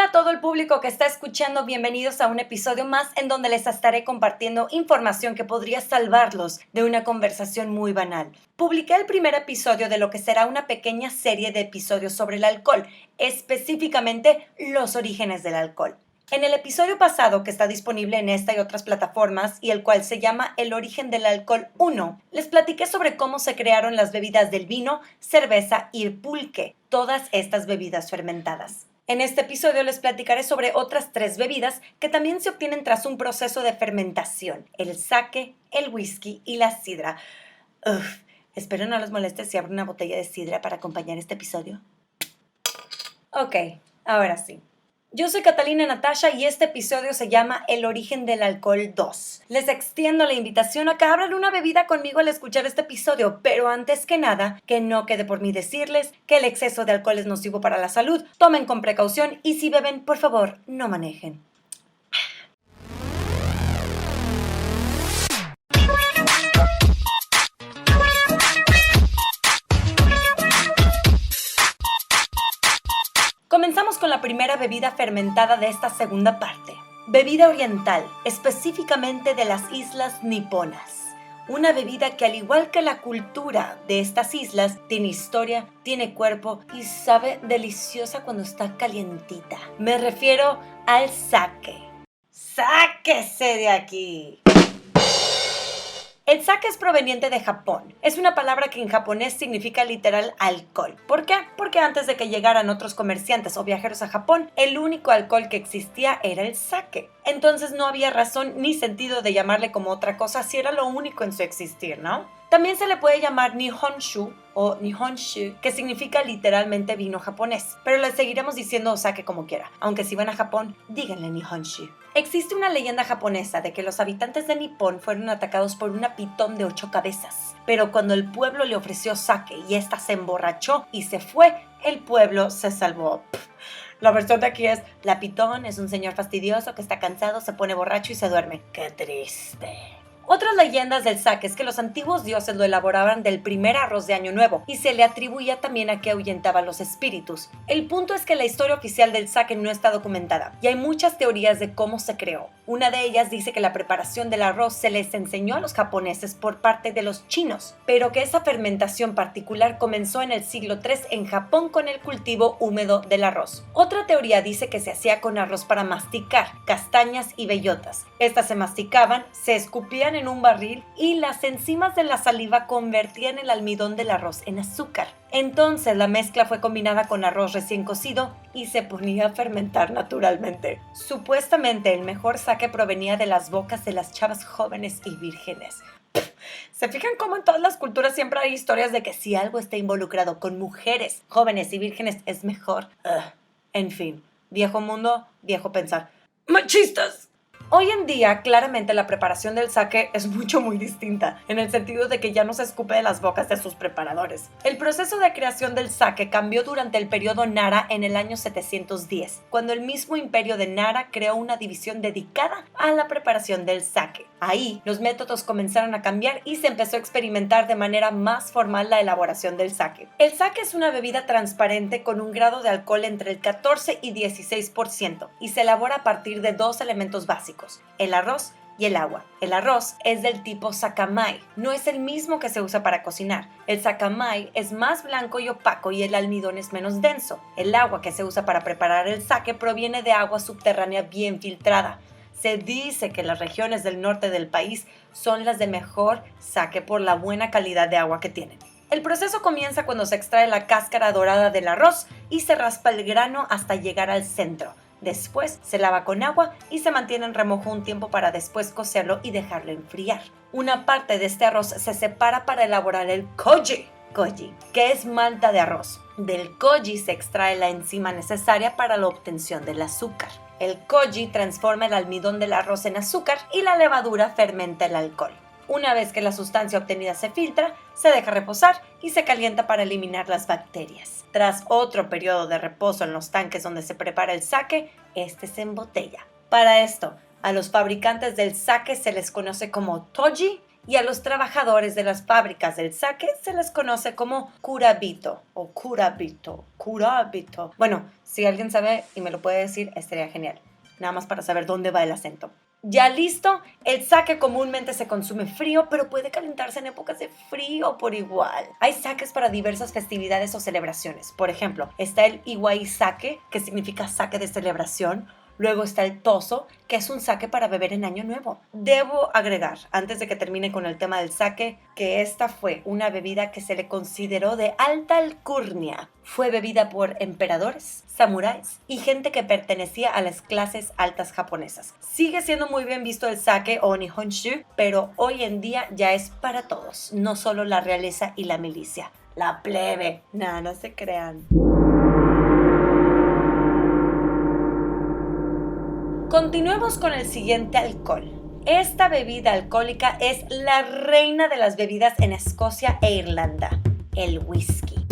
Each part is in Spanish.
Hola a todo el público que está escuchando, bienvenidos a un episodio más en donde les estaré compartiendo información que podría salvarlos de una conversación muy banal. Publiqué el primer episodio de lo que será una pequeña serie de episodios sobre el alcohol, específicamente los orígenes del alcohol. En el episodio pasado, que está disponible en esta y otras plataformas, y el cual se llama El origen del alcohol 1, les platiqué sobre cómo se crearon las bebidas del vino, cerveza y el pulque, todas estas bebidas fermentadas. En este episodio les platicaré sobre otras 3 bebidas que también se obtienen tras un proceso de fermentación: el sake, el whisky y la sidra. Espero no les moleste si abro una botella de sidra para acompañar este episodio. Ok, ahora sí. Yo soy Catalina Natasha y este episodio se llama El origen del alcohol 2. Les extiendo la invitación a que abran una bebida conmigo al escuchar este episodio, pero antes que nada, que no quede por mí decirles que el exceso de alcohol es nocivo para la salud. Tomen con precaución y si beben, por favor, no manejen. Comenzamos con la primera bebida fermentada de esta segunda parte. Bebida oriental, específicamente de las islas niponas. Una bebida que, al igual que la cultura de estas islas, tiene historia, tiene cuerpo y sabe deliciosa cuando está calientita. Me refiero al sake. ¡Sáquese de aquí! El sake es proveniente de Japón. Es una palabra que en japonés significa literal alcohol. ¿Por qué? Porque antes de que llegaran otros comerciantes o viajeros a Japón, el único alcohol que existía era el sake. Entonces no había razón ni sentido de llamarle como otra cosa si era lo único en su existir, ¿no? También se le puede llamar Nihonshu o Nihonshu, que significa literalmente vino japonés, pero le seguiremos diciendo sake como quiera, aunque si van a Japón, díganle Nihonshu. Existe una leyenda japonesa de que los habitantes de Nippon fueron atacados por una pitón de 8 cabezas, pero cuando el pueblo le ofreció sake y ésta se emborrachó y se fue, el pueblo se salvó. La versión de aquí es: la pitón es un señor fastidioso que está cansado, se pone borracho y se duerme. ¡Qué triste! Otras leyendas del sake es que los antiguos dioses lo elaboraban del primer arroz de Año Nuevo y se le atribuía también a que ahuyentaba los espíritus. El punto es que la historia oficial del sake no está documentada y hay muchas teorías de cómo se creó. Una de ellas dice que la preparación del arroz se les enseñó a los japoneses por parte de los chinos, pero que esa fermentación particular comenzó en el siglo III en Japón con el cultivo húmedo del arroz. Otra teoría dice que se hacía con arroz para masticar, castañas y bellotas. Estas se masticaban, se escupían en un barril y las enzimas de la saliva convertían el almidón del arroz en azúcar. Entonces la mezcla fue combinada con arroz recién cocido y se ponía a fermentar naturalmente. Supuestamente el mejor sake provenía de las bocas de las chavas jóvenes y vírgenes. ¿Se fijan cómo en todas las culturas siempre hay historias de que si algo está involucrado con mujeres jóvenes y vírgenes es mejor? En fin, viejo mundo, viejo pensar. ¡Machistas! Hoy en día, claramente la preparación del sake es muy distinta, en el sentido de que ya no se escupe de las bocas de sus preparadores. El proceso de creación del sake cambió durante el periodo Nara en el año 710, cuando el mismo imperio de Nara creó una división dedicada a la preparación del sake. Ahí, los métodos comenzaron a cambiar y se empezó a experimentar de manera más formal la elaboración del sake. El sake es una bebida transparente con un grado de alcohol entre el 14 y 16% y se elabora a partir de 2 elementos básicos: el arroz y el agua. El arroz es del tipo sakamai, no es el mismo que se usa para cocinar. El sakamai es más blanco y opaco y el almidón es menos denso. El agua que se usa para preparar el sake proviene de agua subterránea bien filtrada. Se dice que las regiones del norte del país son las de mejor sake por la buena calidad de agua que tienen. El proceso comienza cuando se extrae la cáscara dorada del arroz y se raspa el grano hasta llegar al centro. Después se lava con agua y se mantiene en remojo un tiempo para después cocerlo y dejarlo enfriar. Una parte de este arroz se separa para elaborar el koji, que es malta de arroz. Del koji se extrae la enzima necesaria para la obtención del azúcar. El koji transforma el almidón del arroz en azúcar y la levadura fermenta el alcohol. Una vez que la sustancia obtenida se filtra, se deja reposar y se calienta para eliminar las bacterias. Tras otro periodo de reposo en los tanques donde se prepara el sake, este se embotella. Para esto, a los fabricantes del sake se les conoce como toji y a los trabajadores de las fábricas del sake se les conoce como kurabito o kurabito. Bueno, si alguien sabe y me lo puede decir, estaría genial. Nada más para saber dónde va el acento. Ya listo, el sake comúnmente se consume frío, pero puede calentarse en épocas de frío por igual. Hay sakes para diversas festividades o celebraciones. Por ejemplo, está el Iwai Sake, que significa sake de celebración. Luego está el Toso, que es un sake para beber en Año Nuevo. Debo agregar, antes de que termine con el tema del sake, que esta fue una bebida que se le consideró de alta alcurnia. Fue bebida por emperadores, samuráis y gente que pertenecía a las clases altas japonesas. Sigue siendo muy bien visto el sake o nihonshu, pero hoy en día ya es para todos, no solo la realeza y la milicia. La plebe. No se crean. Continuemos con el siguiente alcohol. Esta bebida alcohólica es la reina de las bebidas en Escocia e Irlanda, el whisky.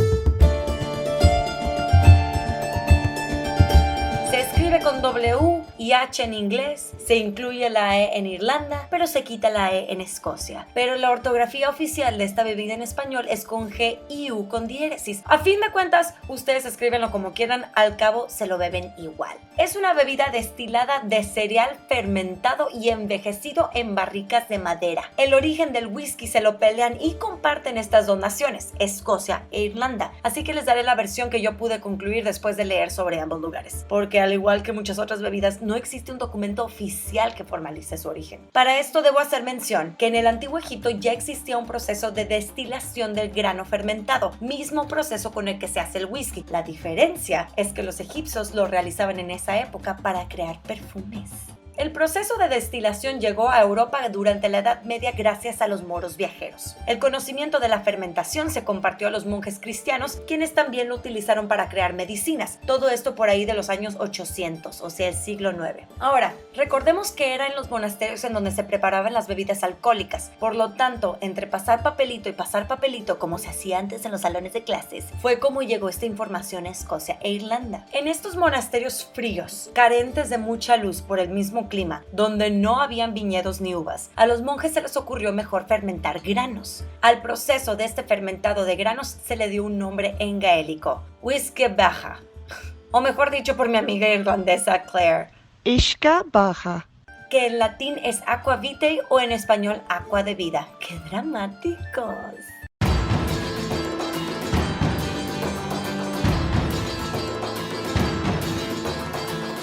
Se escribe con W y H en inglés, se incluye la E en Irlanda, pero se quita la E en Escocia. Pero la ortografía oficial de esta bebida en español es con G y U con diéresis. A fin de cuentas, ustedes escríbenlo como quieran, al cabo se lo beben igual. Es una bebida destilada de cereal fermentado y envejecido en barricas de madera. El origen del whisky se lo pelean y comparten estas dos naciones, Escocia e Irlanda. Así que les daré la versión que yo pude concluir después de leer sobre ambos lugares. Porque al igual que muchas otras bebidas, no existe un documento oficial que formalice su origen. Para esto debo hacer mención que en el antiguo Egipto ya existía un proceso de destilación del grano fermentado, mismo proceso con el que se hace el whisky. La diferencia es que los egipcios lo realizaban en esa época para crear perfumes. El proceso de destilación llegó a Europa durante la Edad Media gracias a los moros viajeros. El conocimiento de la fermentación se compartió a los monjes cristianos, quienes también lo utilizaron para crear medicinas. Todo esto por ahí de los años 800, o sea, el siglo IX. Ahora, recordemos que era en los monasterios en donde se preparaban las bebidas alcohólicas. Por lo tanto, entre pasar papelito y pasar papelito, como se hacía antes en los salones de clases, fue como llegó esta información a Escocia e Irlanda. En estos monasterios fríos, carentes de mucha luz por el mismo clima, donde no habían viñedos ni uvas, a los monjes se les ocurrió mejor fermentar granos. Al proceso de este fermentado de granos se le dio un nombre en gaélico, whisky baja, o mejor dicho por mi amiga irlandesa Claire, Ishka baja, que en latín es aqua vitae o en español agua de vida. ¡Qué dramáticos!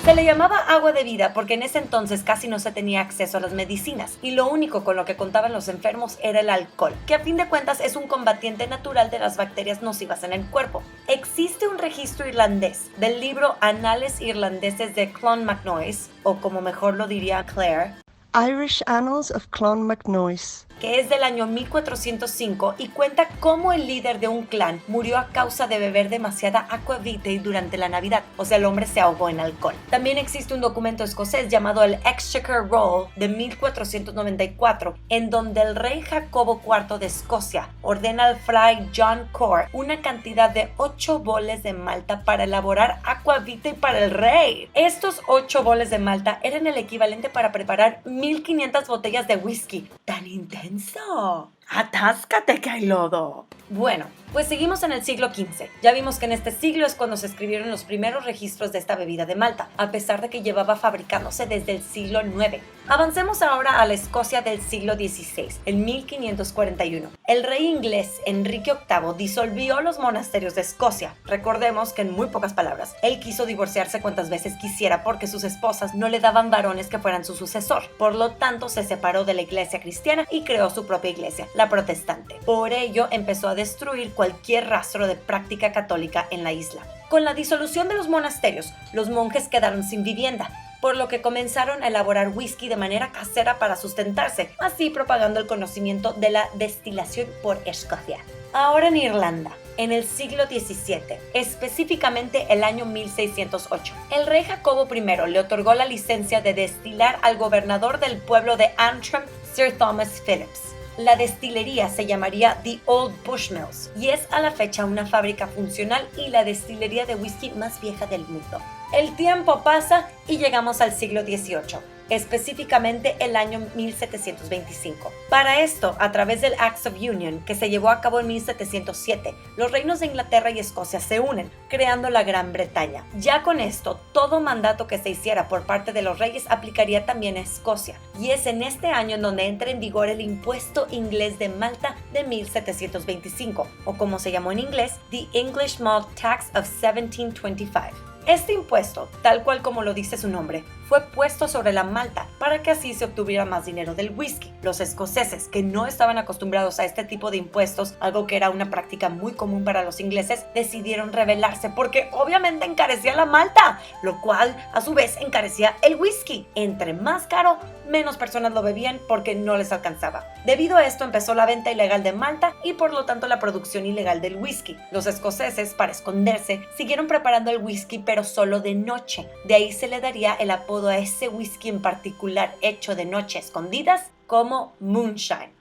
Se le llamaba agua de vida porque en ese entonces casi no se tenía acceso a las medicinas y lo único con lo que contaban los enfermos era el alcohol, que a fin de cuentas es un combatiente natural de las bacterias nocivas en el cuerpo. Existe un registro irlandés del libro Anales Irlandeses de Clonmacnoise, o como mejor lo diría Claire, Irish Annals of Clonmacnoise, que es del año 1405 y cuenta cómo el líder de un clan murió a causa de beber demasiada aqua vitae durante la Navidad, o sea, el hombre se ahogó en alcohol. También existe un documento escocés llamado el Exchequer Roll de 1494, en donde el rey Jacobo IV de Escocia ordena al fray John Core una cantidad de 8 boles de malta para elaborar aqua vitae para el rey. Estos 8 boles de malta eran el equivalente para preparar 1500 botellas de whisky. ¡Tan intenso! ¡Atáscate que hay lodo! Bueno, pues seguimos en el siglo XV. Ya vimos que en este siglo es cuando se escribieron los primeros registros de esta bebida de Malta, a pesar de que llevaba fabricándose desde el siglo IX. Avancemos ahora a la Escocia del siglo XVI, en 1541. El rey inglés Enrique VIII disolvió los monasterios de Escocia. Recordemos que en muy pocas palabras, él quiso divorciarse cuantas veces quisiera porque sus esposas no le daban varones que fueran su sucesor. Por lo tanto, se separó de la iglesia cristiana y creó su propia iglesia, la protestante. Por ello, empezó a destruir cualquier rastro de práctica católica en la isla. Con la disolución de los monasterios, los monjes quedaron sin vivienda, por lo que comenzaron a elaborar whisky de manera casera para sustentarse, así propagando el conocimiento de la destilación por Escocia. Ahora en Irlanda, en el siglo XVII, específicamente el año 1608, el rey Jacobo I le otorgó la licencia de destilar al gobernador del pueblo de Antrim, Sir Thomas Phillips. La destilería se llamaría The Old Bushmills y es a la fecha una fábrica funcional y la destilería de whisky más vieja del mundo. El tiempo pasa y llegamos al siglo XVIII. específicamente el año 1725. Para esto, a través del Acts of Union, que se llevó a cabo en 1707, los reinos de Inglaterra y Escocia se unen, creando la Gran Bretaña. Ya con esto, todo mandato que se hiciera por parte de los reyes aplicaría también a Escocia, y es en este año en donde entra en vigor el impuesto inglés de Malta de 1725, o como se llamó en inglés, The English Malt Tax of 1725. Este impuesto, tal cual como lo dice su nombre, fue puesto sobre la malta para que así se obtuviera más dinero del whisky. Los escoceses, que no estaban acostumbrados a este tipo de impuestos, algo que era una práctica muy común para los ingleses, decidieron rebelarse porque obviamente encarecía la malta, lo cual a su vez encarecía el whisky. Entre más caro, menos personas lo bebían porque no les alcanzaba. Debido a esto empezó la venta ilegal de malta y por lo tanto la producción ilegal del whisky. Los escoceses, para esconderse, siguieron preparando el whisky pero solo de noche. De ahí se le daría el apodo a ese whisky en particular hecho de noche escondidas como moonshine.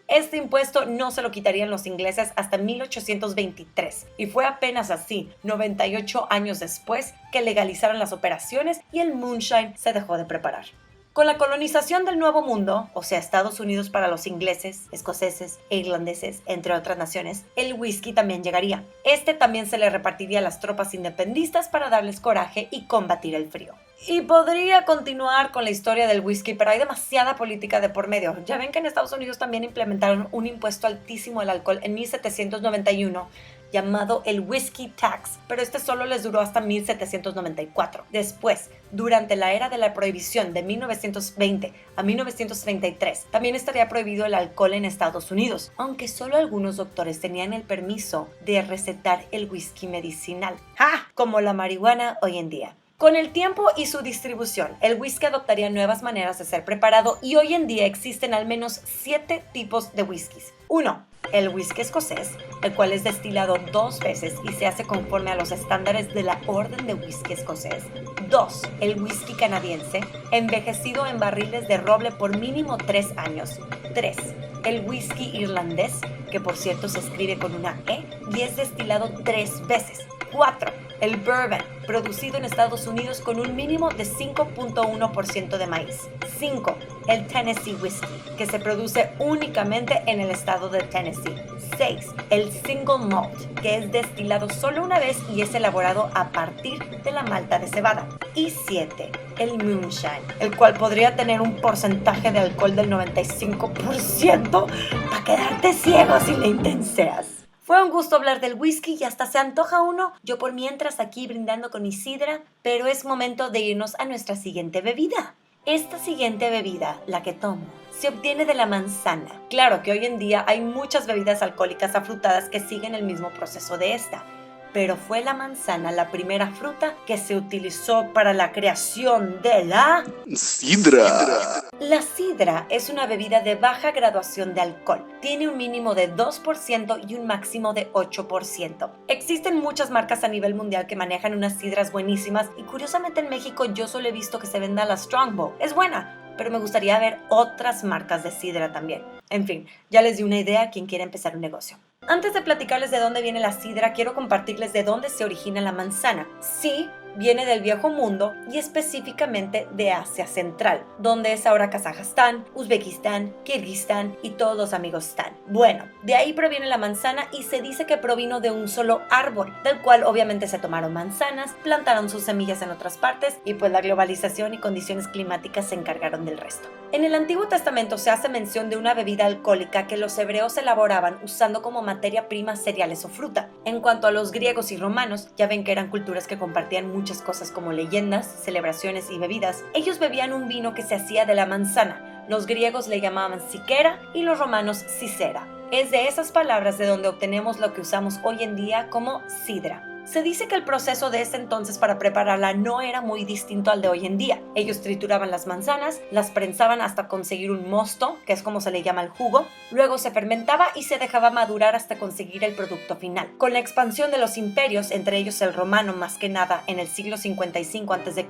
Este impuesto no se lo quitarían los ingleses hasta 1823 y fue apenas así, 98 años después, que legalizaron las operaciones y el moonshine se dejó de preparar. Con la colonización del Nuevo Mundo, o sea, Estados Unidos para los ingleses, escoceses e irlandeses, entre otras naciones, el whisky también llegaría. Este también se le repartiría a las tropas independistas para darles coraje y combatir el frío. Y podría continuar con la historia del whisky, pero hay demasiada política de por medio. Ya ven que en Estados Unidos también implementaron un impuesto altísimo al alcohol en 1791, llamado el Whiskey Tax, pero este solo les duró hasta 1794. Después, durante la era de la prohibición de 1920 a 1933, también estaría prohibido el alcohol en Estados Unidos, aunque solo algunos doctores tenían el permiso de recetar el whisky medicinal. ¡Ja! Como la marihuana hoy en día. Con el tiempo y su distribución, el whisky adoptaría nuevas maneras de ser preparado y hoy en día existen al menos 7 tipos de whiskies. 1. El whisky escocés, el cual es destilado 2 veces y se hace conforme a los estándares de la Orden de Whisky Escocés. 2. El whisky canadiense, envejecido en barriles de roble por mínimo 3 años. 3. El whisky irlandés, que por cierto se escribe con una E y es destilado 3 veces. 4. El bourbon, producido en Estados Unidos con un mínimo de 5.1% de maíz. 5. El Tennessee Whiskey, que se produce únicamente en el estado de Tennessee. 6. El Single Malt, que es destilado solo una vez y es elaborado a partir de la malta de cebada. Y 7. El Moonshine, el cual podría tener un porcentaje de alcohol del 95% para quedarte ciego si le intenseas. Fue un gusto hablar del whisky y hasta se antoja uno. Yo por mientras aquí brindando con mi sidra, pero es momento de irnos a nuestra siguiente bebida. Esta siguiente bebida, la que tomo, se obtiene de la manzana. Claro que hoy en día hay muchas bebidas alcohólicas afrutadas que siguen el mismo proceso de esta, pero fue la manzana la primera fruta que se utilizó para la creación de la sidra. La sidra es una bebida de baja graduación de alcohol. Tiene un mínimo de 2% y un máximo de 8%. Existen muchas marcas a nivel mundial que manejan unas sidras buenísimas y curiosamente en México yo solo he visto que se venda la Strongbow. Es buena, pero me gustaría ver otras marcas de sidra también. En fin, ya les di una idea a quien quiera empezar un negocio. Antes de platicarles de dónde viene la sidra, quiero compartirles de dónde se origina la manzana. Sí, viene del Viejo Mundo y específicamente de Asia Central, donde es ahora Kazajstán, Uzbekistán, Kirguistán y todos los amigos Stan. Bueno, de ahí proviene la manzana y se dice que provino de un solo árbol, del cual obviamente se tomaron manzanas, plantaron sus semillas en otras partes y pues la globalización y condiciones climáticas se encargaron del resto. En el Antiguo Testamento se hace mención de una bebida alcohólica que los hebreos elaboraban usando como materia prima cereales o fruta. En cuanto a los griegos y romanos, ya ven que eran culturas que compartían muchas cosas como leyendas, celebraciones y bebidas. Ellos bebían un vino que se hacía de la manzana. Los griegos le llamaban siquera y los romanos sicera. Es de esas palabras de donde obtenemos lo que usamos hoy en día como sidra. Se dice que el proceso de ese entonces para prepararla no era muy distinto al de hoy en día. Ellos trituraban las manzanas, las prensaban hasta conseguir un mosto, que es como se le llama el jugo, luego se fermentaba y se dejaba madurar hasta conseguir el producto final. Con la expansión de los imperios, entre ellos el romano más que nada en el siglo 55 a.C.,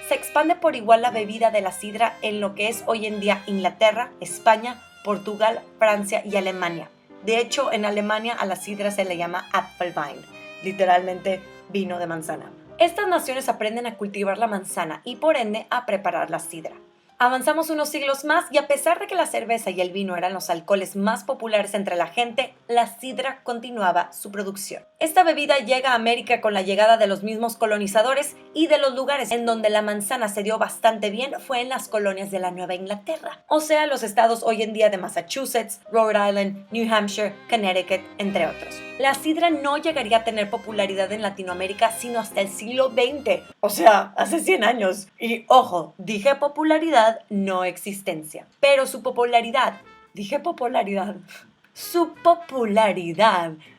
se expande por igual la bebida de la sidra en lo que es hoy en día Inglaterra, España, Portugal, Francia y Alemania. De hecho, en Alemania a la sidra se le llama Apfelwein, literalmente vino de manzana. Estas naciones aprenden a cultivar la manzana y por ende a preparar la sidra. Avanzamos unos siglos más y a pesar de que la cerveza y el vino eran los alcoholes más populares entre la gente, la sidra continuaba su producción. Esta bebida llega a América con la llegada de los mismos colonizadores y de los lugares en donde la manzana se dio bastante bien fue en las colonias de la Nueva Inglaterra, o sea, los estados hoy en día de Massachusetts, Rhode Island, New Hampshire, Connecticut, entre otros. La sidra no llegaría a tener popularidad en Latinoamérica sino hasta el siglo XX, o sea, hace 100 años. Y ojo, dije popularidad, no existencia. Pero su popularidad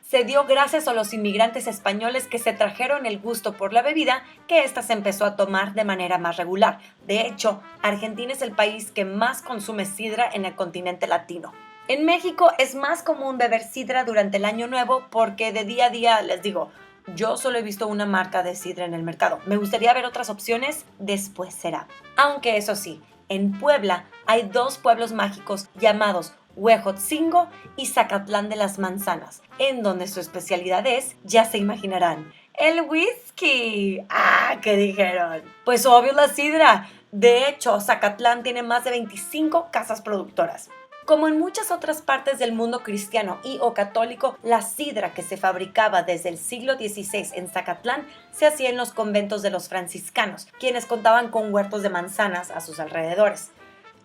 se dio gracias a los inmigrantes españoles que se trajeron el gusto por la bebida, que ésta se empezó a tomar de manera más regular. De hecho, Argentina es el país que más consume sidra en el continente latino. En México es más común beber sidra durante el Año Nuevo porque de día a día, les digo, yo solo he visto una marca de sidra en el mercado. Me gustaría ver otras opciones, después será. Aunque eso sí, en Puebla hay 2 pueblos mágicos llamados Huejotzingo y Zacatlán de las Manzanas, en donde su especialidad es, ya se imaginarán, el whisky. ¡Ah! ¿Qué dijeron? Pues obvio la sidra. De hecho, Zacatlán tiene más de 25 casas productoras. Como en muchas otras partes del mundo cristiano y o católico, la sidra que se fabricaba desde el siglo XVI en Zacatlán se hacía en los conventos de los franciscanos, quienes contaban con huertos de manzanas a sus alrededores.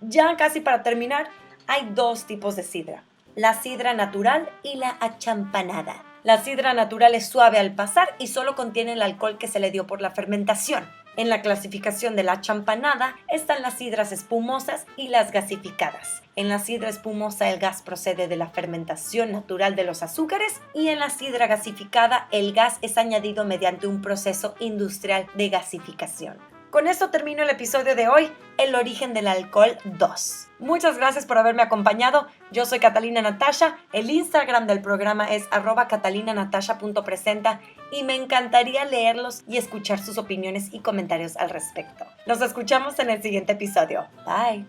Ya casi para terminar, hay 2 tipos de sidra, la sidra natural y la achampanada. La sidra natural es suave al pasar y solo contiene el alcohol que se le dio por la fermentación. En la clasificación de la achampanada están las sidras espumosas y las gasificadas. En la sidra espumosa el gas procede de la fermentación natural de los azúcares y en la sidra gasificada el gas es añadido mediante un proceso industrial de gasificación. Con esto termino el episodio de hoy, El origen del alcohol 2. Muchas gracias por haberme acompañado. Yo soy Catalina Natasha. El Instagram del programa es @catalinanatasha.presenta y me encantaría leerlos y escuchar sus opiniones y comentarios al respecto. Nos escuchamos en el siguiente episodio. Bye.